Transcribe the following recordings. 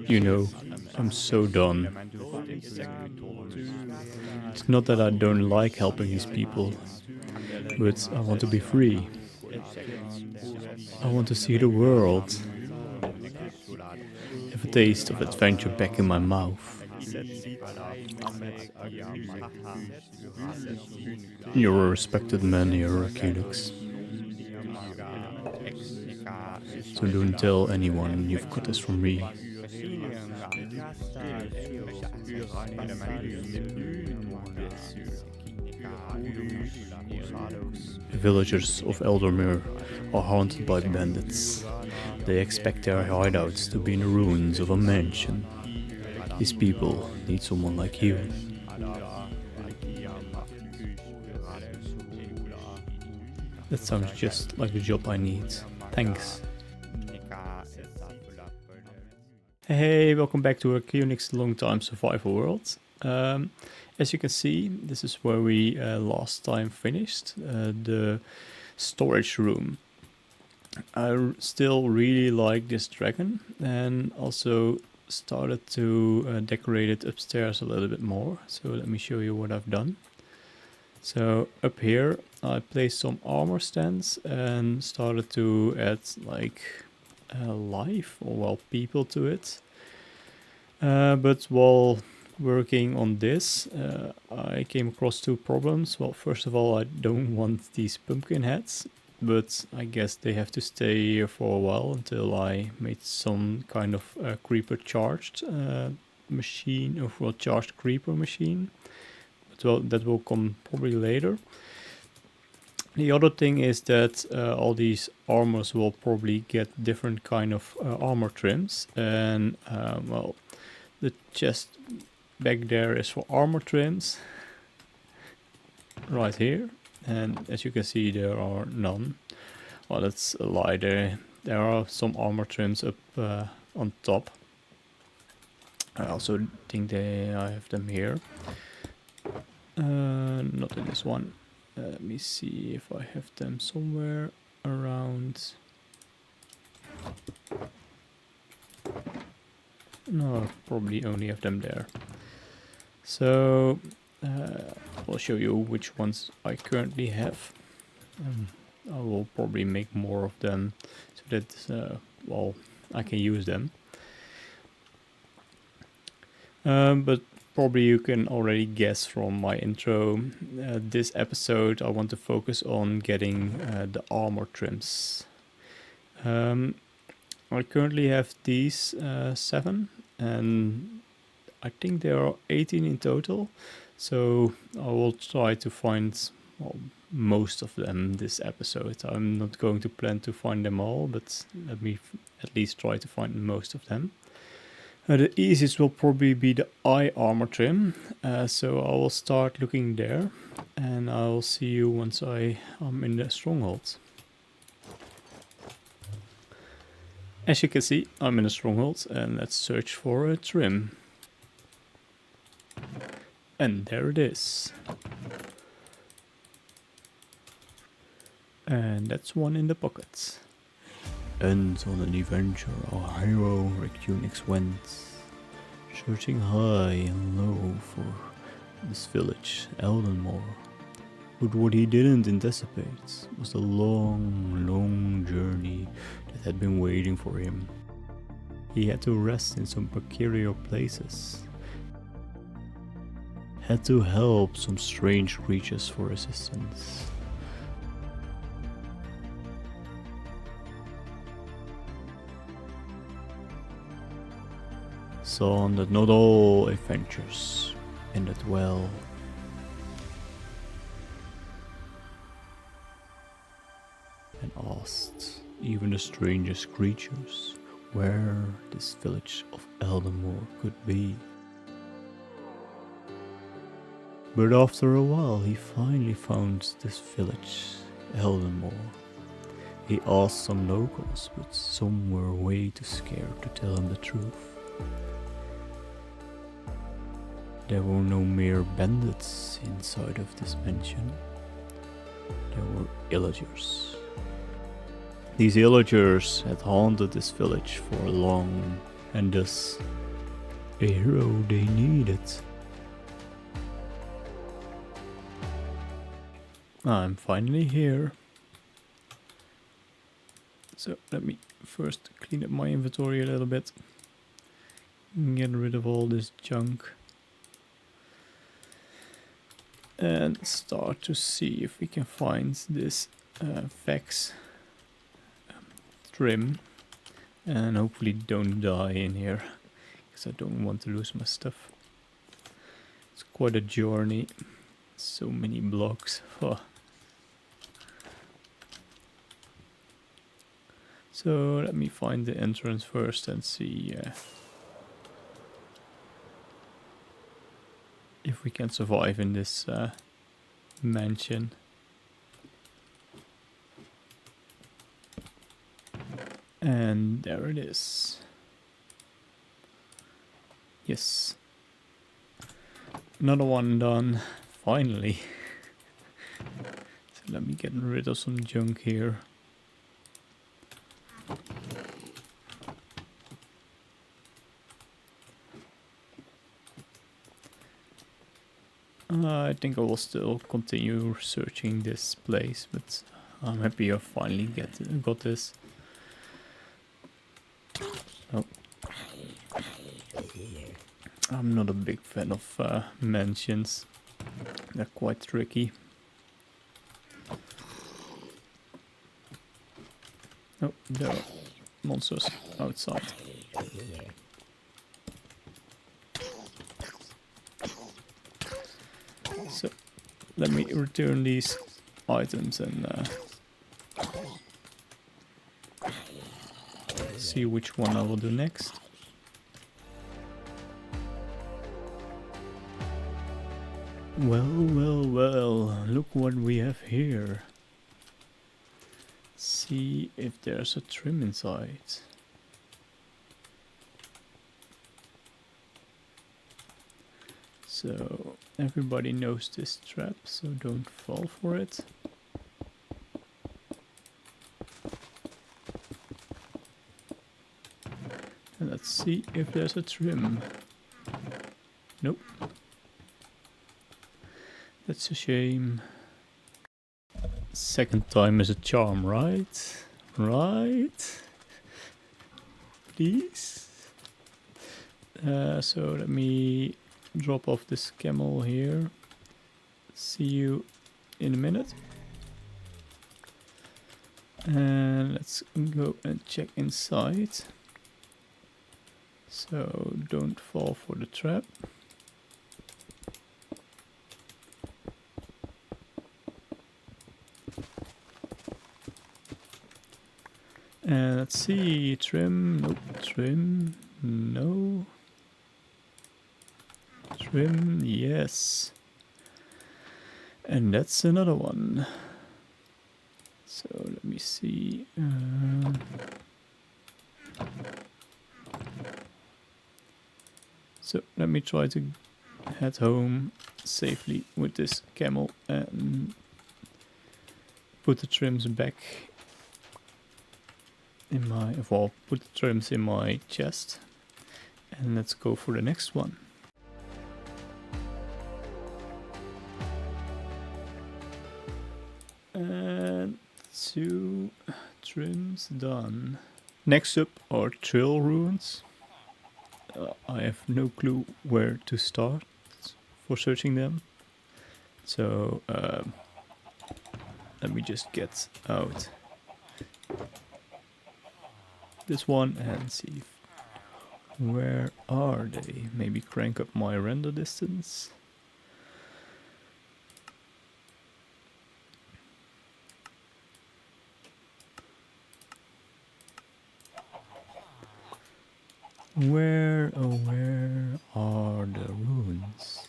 You know, I'm so done. It's not that I don't like helping these people, but I want to be free. I want to see the world. Have a taste of adventure back in my mouth. You're a respected man here, Arcunix. So don't tell anyone you've got this from me. The villagers of Eldermere are haunted by bandits. They expect their hideouts to be in the ruins of a mansion. These people need someone like you. That sounds just like the job I need. Thanks. Hey, welcome back to Arcunix Long Time Survival World. As you can see, this is where we last time finished, the storage room. I still really like this dragon, and also started to decorate it upstairs a little bit more. So let me show you what I've done. So up here I placed some armor stands and started to add like life or well people to it. But while working on this, I came across two problems. Well, first of all, I don't want these pumpkin heads, but I guess they have to stay here for a while until I made some kind of creeper charged machine, or well, charged creeper machine. But well, that will come probably later. The other thing is that all these armors will probably get different kind of armor trims, and well, the chest back there is for armor trims, right here, and as you can see there are none. Well, that's a lie. There are some armor trims up on top. I also think I have them here. Not in this one. Let me see if I have them somewhere around. No, probably only have them there. So I'll show you which ones I currently have. I will probably make more of them so that well, I can use them. But probably you can already guess from my intro, this episode I want to focus on getting the armor trims. I currently have these 7, and I think there are 18 in total, so I will try to find most of them this episode. I'm not going to plan to find them all, but let me at least try to find most of them. The easiest will probably be the eye armor trim, so I will start looking there, and I'll see you once I am in the stronghold. As you can see, I'm in a stronghold, and let's search for a trim. And there it is. And that's one in the pocket. And on an adventure our hero Arcunix went, searching high and low for this village, Eldenmore. But what he didn't anticipate was the long, long journey that had been waiting for him. He had to rest in some peculiar places, had to help some strange creatures for assistance. Saw that not all adventures ended well. And asked even the strangest creatures where this village of Eldenmore could be. But after a while he finally found this village, Eldenmore. He asked some locals, but some were way too scared to tell him the truth. There were no mere bandits inside of this mansion. There were villagers. These villagers had haunted this village for long, and thus a hero they needed. I'm finally here. So let me first clean up my inventory a little bit. Get rid of all this junk. And start to see if we can find this Vex trim. And hopefully don't die in here. Because I don't want to lose my stuff. It's quite a journey. So many blocks. Oh. So let me find the entrance first and see if we can survive in this mansion. And there it is. Yes. Another one done. Finally. So let me get rid of some junk here. I think I will still continue searching this place, but I'm happy I finally got this. Oh. I'm not a big fan of mansions. They're quite tricky. Oh, there are monsters outside. So, let me return these items and see which one I will do next. Well, well, well, look what we have here. See if there's a trim inside. So everybody knows this trap, so don't fall for it. And let's see if there's a trim. Nope. That's a shame. Second time is a charm, right? Right? Please? So let me drop off this camel here. See you in a minute. And let's go and check inside. So don't fall for the trap. And let's see, trim, nope, trim, no. Trim, yes. And that's another one. So let me see. So let me try to head home safely with this camel and put the trims back in my, well, put the trims in my chest. And let's go for the next one. And 2 trims done. Next up are trail ruins. I have no clue where to start for searching them. So let me just get out this one and see where are they. Maybe crank up my render distance. Where, oh where are the ruins?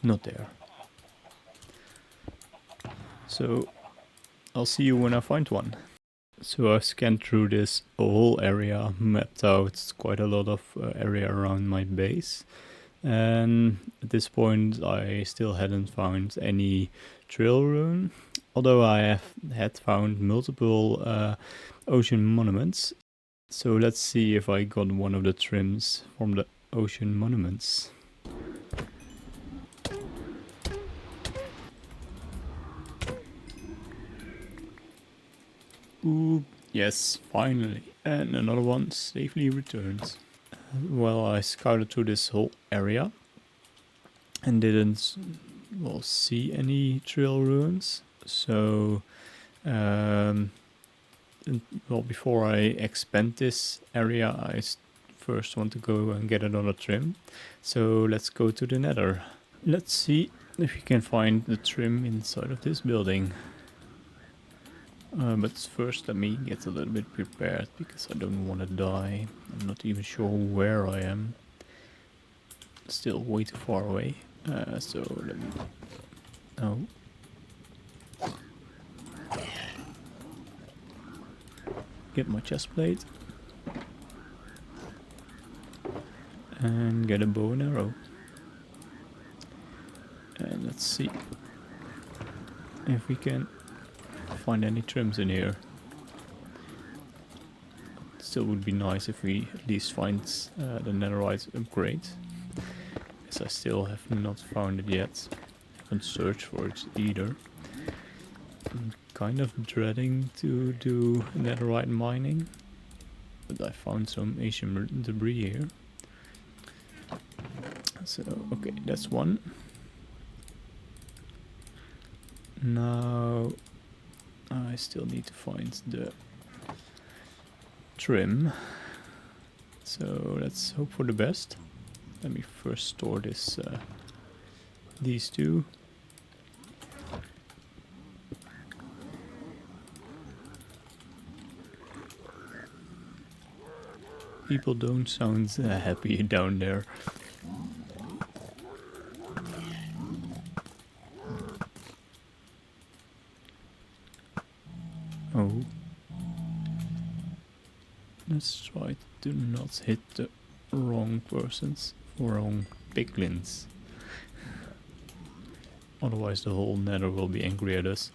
Not there. So I'll see you when I find one. So I've scanned through this whole area, mapped out quite a lot of area around my base. And at this point I still hadn't found any trail rune. although I had found multiple ocean monuments. So let's see if I got one of the trims from the ocean monuments. Ooh, yes, finally. And another one safely returns. Well, I scouted through this whole area and didn't, well, see any trail ruins. So, well, before I expand this area, I first want to go and get another trim. So let's go to the nether. Let's see if we can find the trim inside of this building. But first let me get a little bit prepared because I don't want to die. I'm not even sure where I am. Still way too far away. So let me... Oh. Get my chest plate. And get a bow and arrow. And let's see if we can find any trims in here. Still would be nice if we at least find the netherite upgrade. As I still have not found it yet. Haven't searched for it either. I'm kind of dreading to do netherite mining. But I found some ancient debris here. So, okay, that's one. Now I still need to find the trim. So let's hope for the best. Let me first store this, these two. People don't sound happy down there. Oh. Let's try to not hit the wrong persons, wrong piglins. Otherwise the whole nether will be angry at us.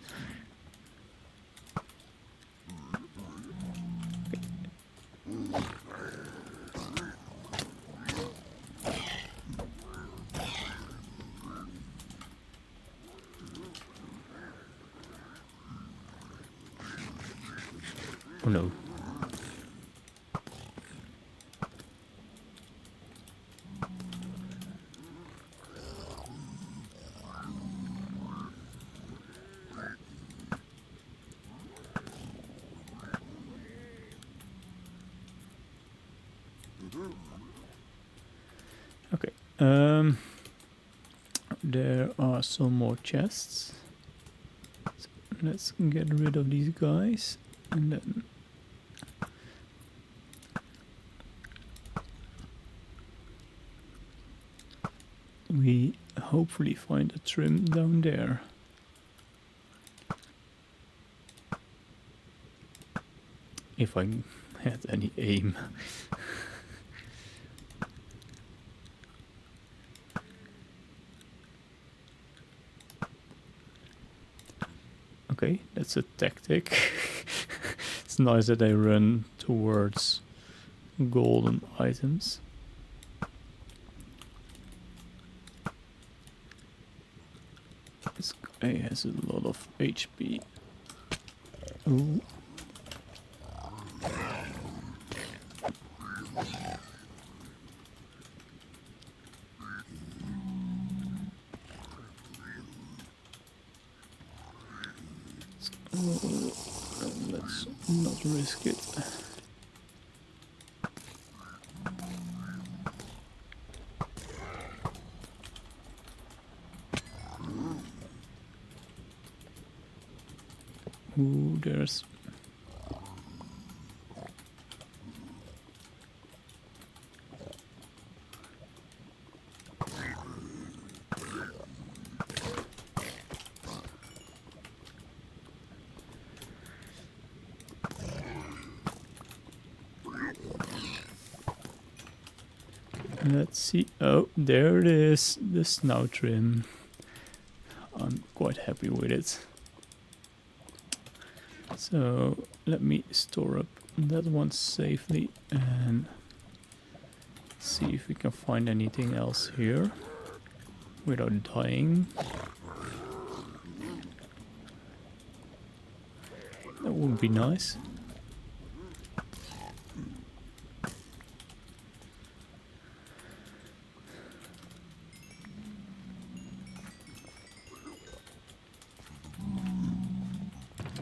Oh no. Okay. There are some more chests. So let's get rid of these guys and then we hopefully find a trim down there. If I had any aim. Okay, that's a tactic. It's nice that they run towards golden items. This guy has a lot of HP. Ooh. Let's not risk it. Ooh, there's... Let's see. Oh, there it is. The snout trim. I'm quite happy with it. So let me store up that one safely and see if we can find anything else here without dying. That would be nice.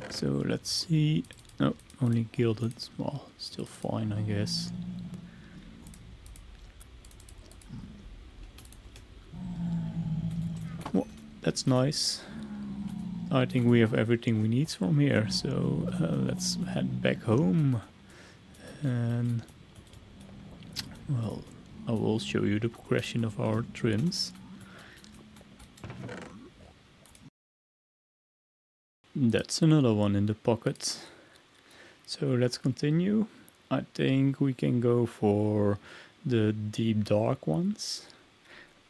So let's see. No, only gilded. Well, still fine, I guess. Well, that's nice. I think we have everything we need from here, so let's head back home. And, well, I will show you the progression of our trims. That's another one in the pocket. So let's continue. I think we can go for the deep dark ones,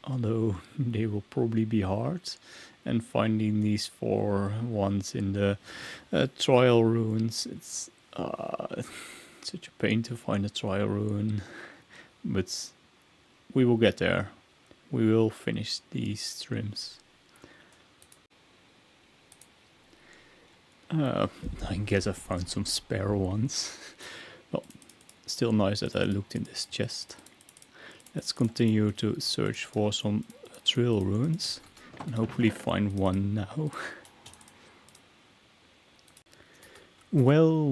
although they will probably be hard. And finding these 4 ones in the trial ruins, it's such a pain to find a trial ruin, but we will get there. We will finish these trims. I guess I found some spare ones. Well, still nice that I looked in this chest. Let's continue to search for some trail ruins and hopefully find one now. Well,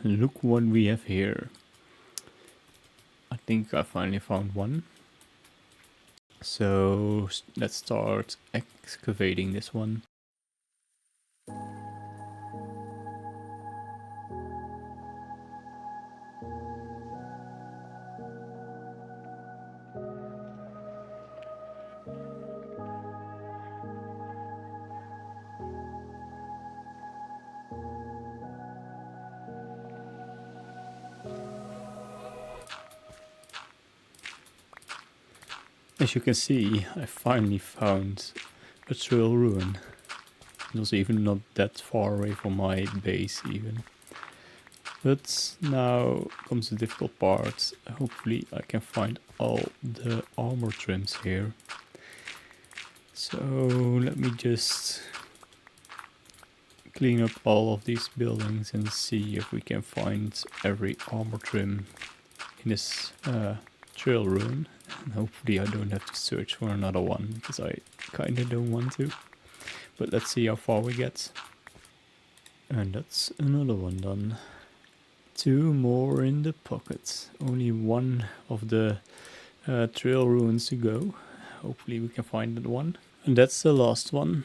look what we have here. I think I finally found one. So let's start excavating this one. As you can see, I finally found a trail ruin. It was even not that far away from my base even. But now comes the difficult part. Hopefully I can find all the armor trims here. So let me just clean up all of these buildings and see if we can find every armor trim in this trail ruin. And hopefully I don't have to search for another one, because I kinda don't want to. But let's see how far we get. And that's another one done. 2 more in the pocket. Only one of the trail ruins to go. Hopefully we can find that one. And that's the last one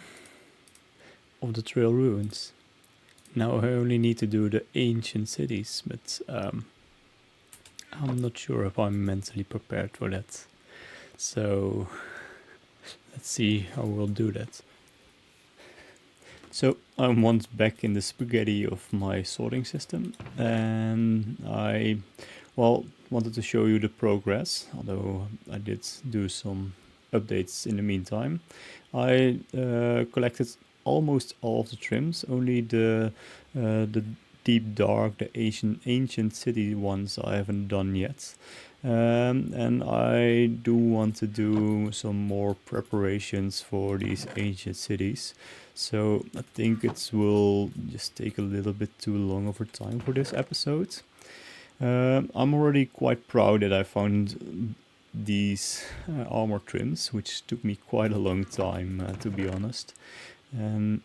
of the trail ruins. Now I only need to do the ancient cities, but I'm not sure if I'm mentally prepared for that. So let's see how we'll do that. So I'm once back in the spaghetti of my sorting system, and I, well, wanted to show you the progress, although I did do some updates in the meantime. I collected almost all of the trims, only the deep dark, the ancient city ones I haven't done yet. And I do want to do some more preparations for these ancient cities. So I think it will just take a little bit too long of a time for this episode. I'm already quite proud that I found these armor trims, which took me quite a long time, to be honest. And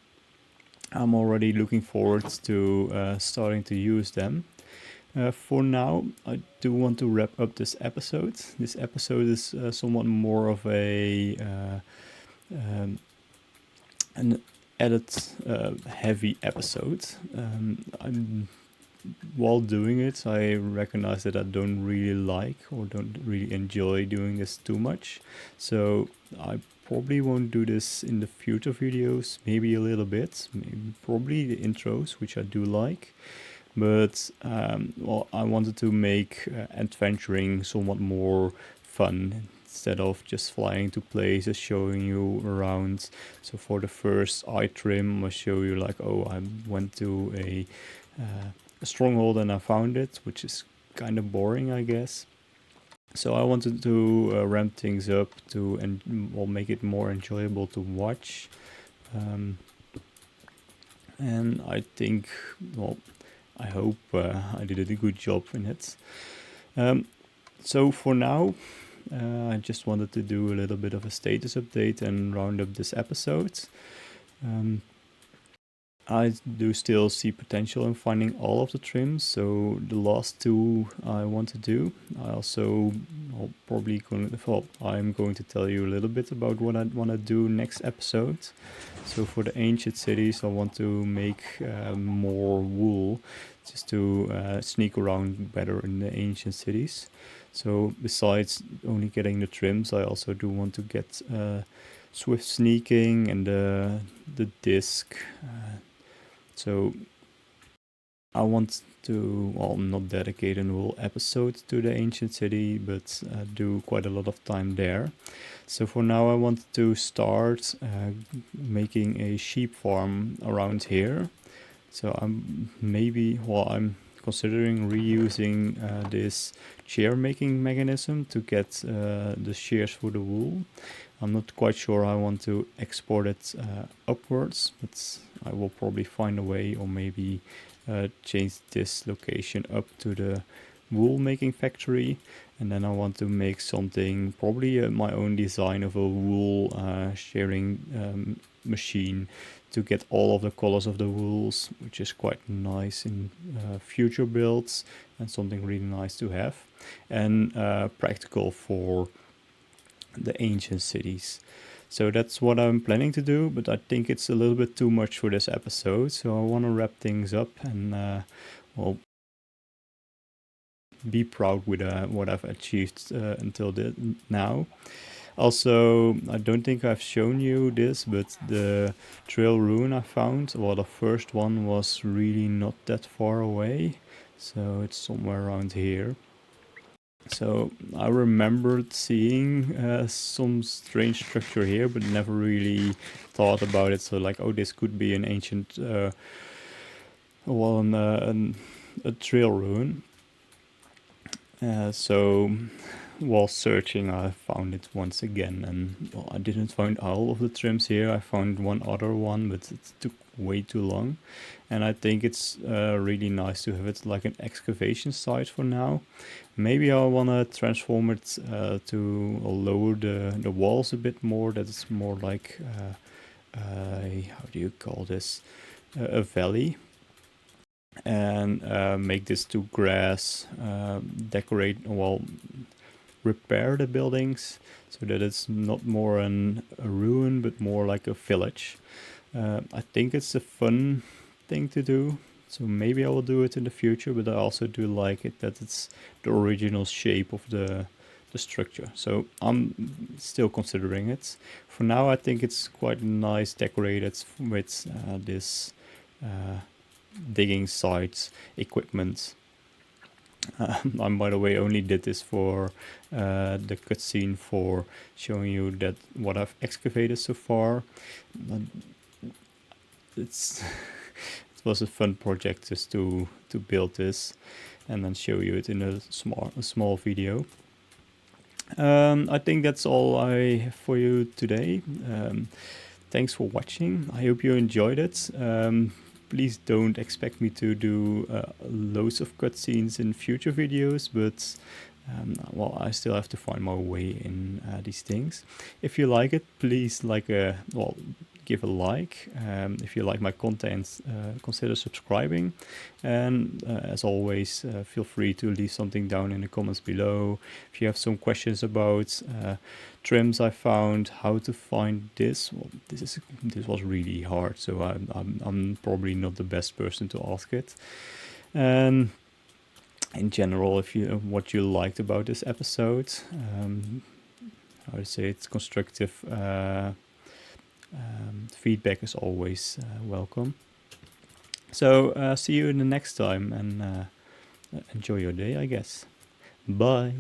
I'm already looking forward to starting to use them. For now, I do want to wrap up this episode. This episode is somewhat more of an edit heavy episode. While doing it, I recognize that I don't really like or don't really enjoy doing this too much. So I probably won't do this in the future videos, maybe a little bit, maybe probably the intros, which I do like. But well, I wanted to make adventuring somewhat more fun. instead of just flying to places, showing you around. So for the first eye trim, I'll show you like, oh, I went to a stronghold and I found it, which is kind of boring, I guess. So I wanted to ramp things up to make it more enjoyable to watch. And I think, well, I hope I did a good job in it. So for now, I just wanted to do a little bit of a status update and round up this episode. I do still see potential in finding all of the trims, so the last two I want to do. I also I'm going to tell you a little bit about what I want to do next episode. So for the ancient cities, I want to make more wool, just to sneak around better in the ancient cities. So besides only getting the trims, I also do want to get swift sneaking and the disc. So I want to, well, not dedicate a whole episode to the ancient city, but do quite a lot of time there. So for now I want to start making a sheep farm around here. So I'm considering reusing this shear making mechanism to get the shears for the wool. I'm not quite sure I want to export it upwards, but I will probably find a way, or maybe change this location up to the wool making factory, and then I want to make something, probably my own design of a wool shearing machine to get all of the colors of the wools, which is quite nice in future builds and something really nice to have, and practical for the ancient cities. So that's what I'm planning to do, but I think it's a little bit too much for this episode, so I want to wrap things up and well, be proud with what I've achieved until now. Also, I don't think I've shown you this, but the trail ruin I found, well, the first one was really not that far away, so it's somewhere around here. So I remembered seeing some strange structure here, but never really thought about it. So like, oh, this could be an ancient, a trail ruin. So while searching, I found it once again, and well, I didn't find all of the trims here. I found one other one, but it took way too long. And I think it's really nice to have it like an excavation site for now. Maybe I want to transform it to lower the walls a bit more. That it's more like how do you call this? A valley. And make this to grass, decorate, well, repair the buildings so that it's not more a ruin but more like a village. I think it's a fun thing to do, so maybe I will do it in the future, but I also do like it that it's the original shape of the structure, so I'm still considering it. For now I think it's quite nice decorated with this digging sites equipment. I, by the way, only did this for the cutscene for showing you that what I've excavated so far. But it was a fun project just to build this and then show you it in a small video. I think that's all I have for you today. Thanks for watching. I hope you enjoyed it. Please don't expect me to do loads of cutscenes in future videos, but well, I still have to find my way in these things. If you like it, please give a like. If you like my content, consider subscribing. And as always, feel free to leave something down in the comments below. If you have some questions about trims I found, how to find this, well, this was really hard, so I'm probably not the best person to ask it. And in general, if what you liked about this episode, I would say it's constructive. Feedback is always welcome. So see you in the next time, and enjoy your day, I guess. Bye.